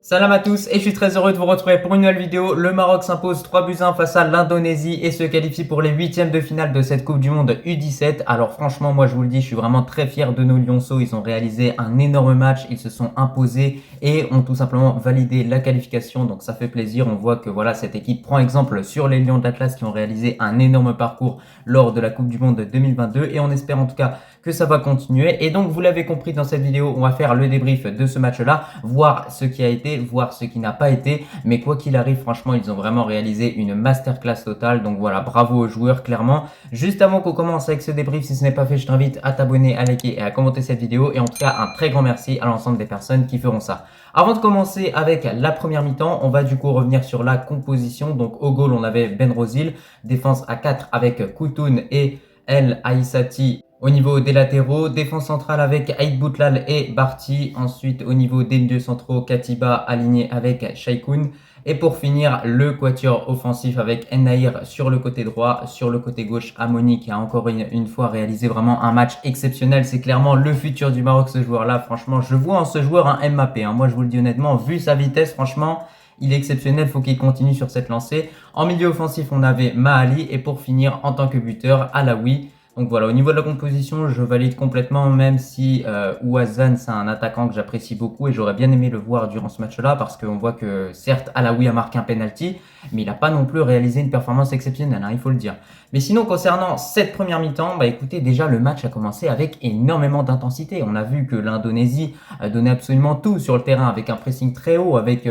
Salam à tous et je suis très heureux de vous retrouver pour une nouvelle vidéo. Le Maroc s'impose 3 buts 1 face à l'Indonésie et se qualifie pour les huitièmes de finale de cette Coupe du Monde U17. Alors franchement, moi je vous le dis, je suis vraiment très fier de nos Lionceaux. Ils ont réalisé un énorme match, ils se sont imposés et ont tout simplement validé la qualification. Donc ça fait plaisir, on voit que voilà, cette équipe prend exemple sur les Lions de l'Atlas qui ont réalisé un énorme parcours lors de la Coupe du Monde 2022 et on espère en tout cas que ça va continuer. Et donc vous l'avez compris, dans cette vidéo, on va faire le débrief de ce match-là, voir ce qui a été, voir ce qui n'a pas été. Mais quoi qu'il arrive, franchement, ils ont vraiment réalisé une masterclass totale. Donc voilà, bravo aux joueurs, clairement. Juste avant qu'on commence avec ce débrief, si ce n'est pas fait, je t'invite à t'abonner, à liker et à commenter cette vidéo. Et en tout cas, un très grand merci à l'ensemble des personnes qui feront ça. Avant de commencer avec la première mi-temps, on va du coup revenir sur la composition. Donc au goal, on avait Benrozil, défense à 4 avec Koutoun et El Aissati. Au niveau des latéraux, défense centrale avec Aïd Boutlal et Barty. Ensuite, au niveau des milieux centraux, Katiba aligné avec Shaikoun. Et pour finir, le quatuor offensif avec Ennaïr sur le côté droit, sur le côté gauche, Amoni qui a encore une fois réalisé vraiment un match exceptionnel. C'est clairement le futur du Maroc, ce joueur-là. Franchement, je vois en ce joueur un Mbappé. Moi, je vous le dis honnêtement, vu sa vitesse, franchement, il est exceptionnel. Faut qu'il continue sur cette lancée. En milieu offensif, on avait Mahali. Et pour finir, en tant que buteur, Alaoui. Donc voilà, au niveau de la composition, je valide complètement, même si Ouazan, c'est un attaquant que j'apprécie beaucoup et j'aurais bien aimé le voir durant ce match-là parce qu'on voit que certes, Alaoui a marqué un penalty, mais il n'a pas non plus réalisé une performance exceptionnelle, il faut le dire. Mais sinon, concernant cette première mi-temps, écoutez, déjà le match a commencé avec énormément d'intensité. On a vu que l'Indonésie donnait absolument tout sur le terrain avec un pressing très haut, avec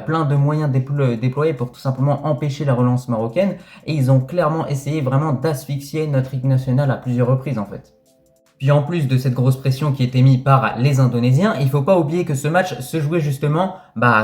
plein de moyens déployés pour tout simplement empêcher la relance marocaine. Et ils ont clairement essayé vraiment d'asphyxier notre équipe nationale à plusieurs reprises en fait. Puis en plus de cette grosse pression qui était mise par les Indonésiens, il ne faut pas oublier que ce match se jouait justement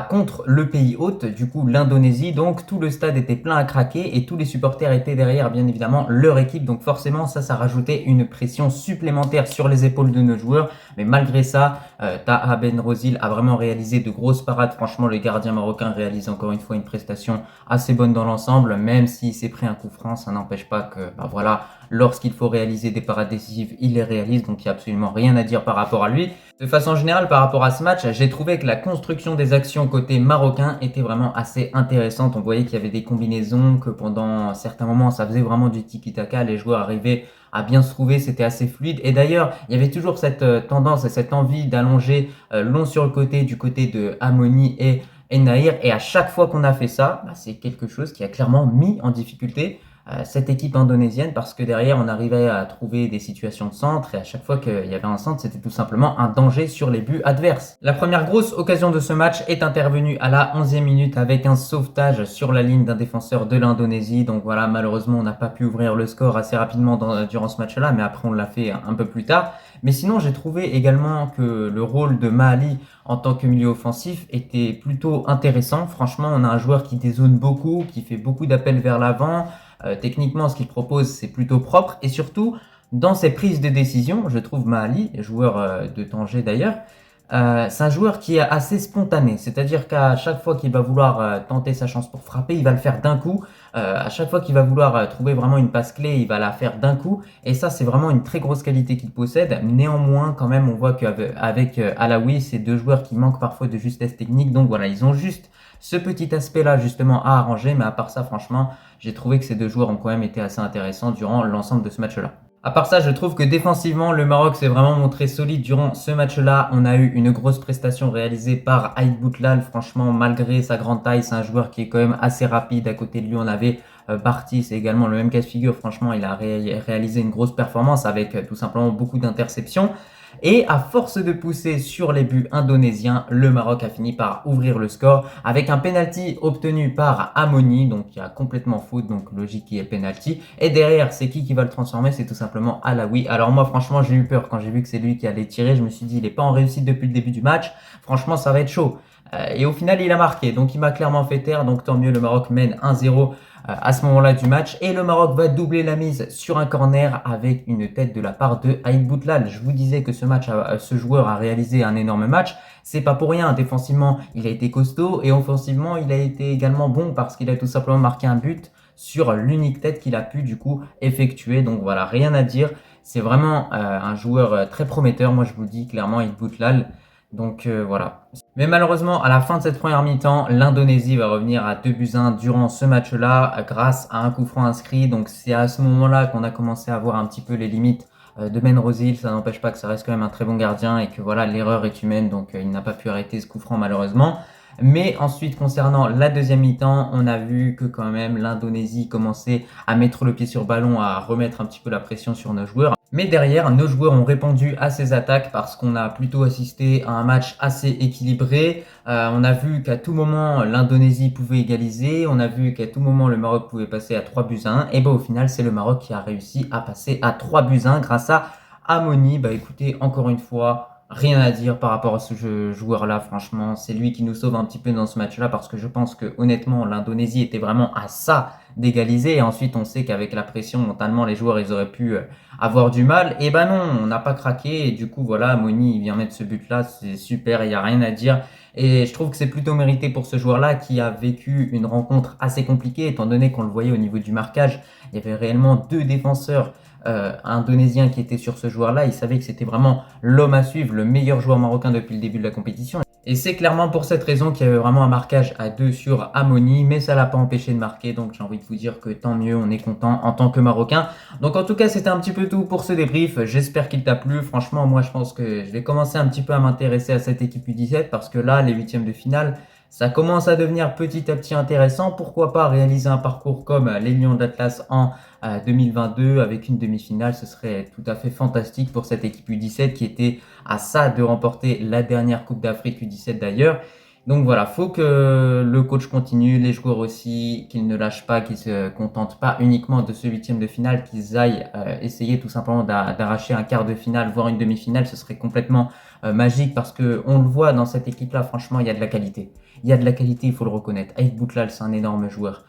contre le pays hôte, du coup l'Indonésie. Donc tout le stade était plein à craquer et tous les supporters étaient derrière bien évidemment leur équipe. Donc forcément ça rajoutait une pression supplémentaire sur les épaules de nos joueurs. Mais malgré ça, Taha Benrozil a vraiment réalisé de grosses parades. Franchement, le gardien marocain réalise encore une fois une prestation assez bonne dans l'ensemble. Même s'il s'est pris un coup franc, ça n'empêche pas que voilà, lorsqu'il faut réaliser des parades décisives, il les réalise, donc il n'y a absolument rien à dire par rapport à lui. De façon générale, par rapport à ce match, j'ai trouvé que la construction des actions côté marocain était vraiment assez intéressante. On voyait qu'il y avait des combinaisons, que pendant certains moments, ça faisait vraiment du tiki-taka, les joueurs arrivaient à bien se trouver, c'était assez fluide. Et d'ailleurs, il y avait toujours cette tendance et cette envie d'allonger long sur le côté, du côté de Amoni et Ennaïr. Et à chaque fois qu'on a fait ça, c'est quelque chose qui a clairement mis en difficulté cette équipe indonésienne parce que derrière on arrivait à trouver des situations de centre et à chaque fois qu'il y avait un centre c'était tout simplement un danger sur les buts adverses. La première grosse occasion de ce match est intervenue à la 11e minute avec un sauvetage sur la ligne d'un défenseur de l'Indonésie. Donc voilà, malheureusement on n'a pas pu ouvrir le score assez rapidement durant ce match-là, mais après on l'a fait un peu plus tard. Mais sinon j'ai trouvé également que le rôle de Mahali en tant que milieu offensif était plutôt intéressant. Franchement on a un joueur qui dézone beaucoup, qui fait beaucoup d'appels vers l'avant. Techniquement, ce qu'il propose, c'est plutôt propre. Et surtout, dans ses prises de décision, je trouve Mahali, joueur de Tanger d'ailleurs, c'est un joueur qui est assez spontané. C'est-à-dire qu'à chaque fois qu'il va vouloir tenter sa chance pour frapper, il va le faire d'un coup. À chaque fois qu'il va vouloir trouver vraiment une passe clé, il va la faire d'un coup. Et ça, c'est vraiment une très grosse qualité qu'il possède. Néanmoins, quand même, on voit qu'avec Alaoui, c'est deux joueurs qui manquent parfois de justesse technique. Donc voilà, ils ont juste ce petit aspect-là justement à arranger. Mais à part ça, franchement, j'ai trouvé que ces deux joueurs ont quand même été assez intéressants durant l'ensemble de ce match-là. À part ça, je trouve que défensivement, le Maroc s'est vraiment montré solide durant ce match-là. On a eu une grosse prestation réalisée par Aïd Boutlal. Franchement, malgré sa grande taille, c'est un joueur qui est quand même assez rapide. À côté de lui, on avait Barty, c'est également le même cas de figure. Franchement, il a réalisé une grosse performance avec tout simplement beaucoup d'interceptions. Et à force de pousser sur les buts indonésiens, le Maroc a fini par ouvrir le score avec un penalty obtenu par Amoni, donc qui a complètement faute, donc logique qui est penalty. Et derrière, c'est qui va le transformer? C'est tout simplement Alaoui. Alors moi, franchement, j'ai eu peur quand j'ai vu que c'est lui qui allait tirer. Je me suis dit, il n'est pas en réussite depuis le début du match. Franchement, ça va être chaud. Et au final, il a marqué, donc il m'a clairement fait taire. Donc tant mieux, le Maroc mène 1-0 à ce moment-là du match. Et le Maroc va doubler la mise sur un corner avec une tête de la part de Aïd Boutlal. Je vous disais que ce joueur a réalisé un énorme match. C'est pas pour rien. Défensivement, il a été costaud et offensivement, il a été également bon parce qu'il a tout simplement marqué un but sur l'unique tête qu'il a pu du coup effectuer. Donc voilà, rien à dire. C'est vraiment un joueur très prometteur. Moi, je vous le dis clairement, Aïd Boutlal. Donc voilà. Mais malheureusement, à la fin de cette première mi-temps, l'Indonésie va revenir à 2-1 durant ce match-là grâce à un coup franc inscrit. Donc c'est à ce moment-là qu'on a commencé à voir un petit peu les limites de Ben Rosil. Ça n'empêche pas que ça reste quand même un très bon gardien et que voilà, l'erreur est humaine. Donc il n'a pas pu arrêter ce coup franc malheureusement. Mais ensuite, concernant la deuxième mi-temps, on a vu que quand même l'Indonésie commençait à mettre le pied sur ballon, à remettre un petit peu la pression sur nos joueurs. Mais derrière, nos joueurs ont répondu à ces attaques parce qu'on a plutôt assisté à un match assez équilibré. On a vu qu'à tout moment, l'Indonésie pouvait égaliser. On a vu qu'à tout moment, le Maroc pouvait passer à 3-1. Et bah au final, c'est le Maroc qui a réussi à passer à 3-1 grâce à Amoni. Bah écoutez, encore une fois, rien à dire par rapport à ce joueur-là, franchement. C'est lui qui nous sauve un petit peu dans ce match-là parce que je pense que honnêtement, l'Indonésie était vraiment à ça d'égaliser. Et ensuite, on sait qu'avec la pression, mentalement, les joueurs, ils auraient pu avoir du mal. Et ben non, on n'a pas craqué. Et du coup, voilà, Amoni, il vient mettre ce but-là. C'est super, il n'y a rien à dire. Et je trouve que c'est plutôt mérité pour ce joueur-là qui a vécu une rencontre assez compliquée, étant donné qu'on le voyait au niveau du marquage. Il y avait réellement deux défenseurs indonésien qui était sur ce joueur-là, il savait que c'était vraiment l'homme à suivre, le meilleur joueur marocain depuis le début de la compétition. Et c'est clairement pour cette raison qu'il y avait vraiment un marquage à 2 sur Amoni, mais ça l'a pas empêché de marquer, donc j'ai envie de vous dire que tant mieux, on est content en tant que Marocain. Donc en tout cas, c'était un petit peu tout pour ce débrief, j'espère qu'il t'a plu. Franchement, moi je pense que je vais commencer un petit peu à m'intéresser à cette équipe U17 parce que là, les huitièmes de finale, ça commence à devenir petit à petit intéressant. Pourquoi pas réaliser un parcours comme les Lions d'Atlas en 2022 avec une demi-finale, ce serait tout à fait fantastique pour cette équipe U17 qui était à ça de remporter la dernière Coupe d'Afrique U17 d'ailleurs. Donc voilà, faut que le coach continue, les joueurs aussi, qu'ils ne lâchent pas, qu'ils se contentent pas uniquement de ce huitième de finale, qu'ils aillent essayer tout simplement d'arracher un quart de finale, voire une demi-finale, ce serait complètement magique parce que on le voit dans cette équipe-là, franchement, il y a de la qualité. Il y a de la qualité, il faut le reconnaître. Aït Boutlal, c'est un énorme joueur.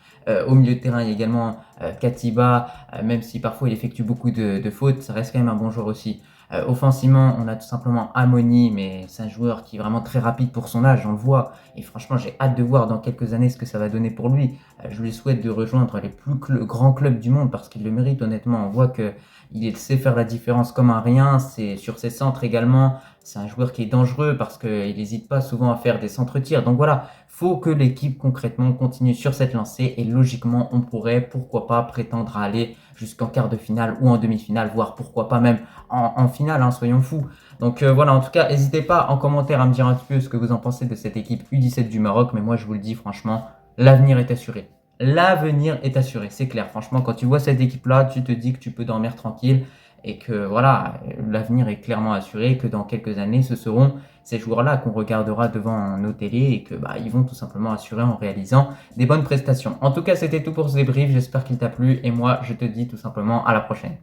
Au milieu de terrain, il y a également Katiba, même si parfois il effectue beaucoup de fautes, ça reste quand même un bon joueur aussi. Offensivement, on a tout simplement Amoni, mais c'est un joueur qui est vraiment très rapide pour son âge, on le voit. Et franchement, j'ai hâte de voir dans quelques années ce que ça va donner pour lui. Je lui souhaite de rejoindre les plus grands clubs du monde parce qu'il le mérite honnêtement. On voit que il sait faire la différence comme un rien. C'est sur ses centres également. C'est un joueur qui est dangereux parce qu'il n'hésite pas souvent à faire des centres-tirs. Donc voilà, faut que l'équipe concrètement continue sur cette lancée et logiquement, on pourrait, pourquoi pas, prétendre à aller jusqu'en quart de finale ou en demi-finale, voire pourquoi pas même en finale, hein, soyons fous. Donc voilà, en tout cas, n'hésitez pas en commentaire à me dire un petit peu ce que vous en pensez de cette équipe U17 du Maroc, mais moi je vous le dis franchement, l'avenir est assuré. L'avenir est assuré, c'est clair. Franchement, quand tu vois cette équipe-là, tu te dis que tu peux dormir tranquille et que voilà, l'avenir est clairement assuré, que dans quelques années, ce seront ces joueurs-là qu'on regardera devant nos télés et que bah, ils vont tout simplement assurer en réalisant des bonnes prestations. En tout cas, c'était tout pour ce débrief, j'espère qu'il t'a plu et moi, je te dis tout simplement à la prochaine.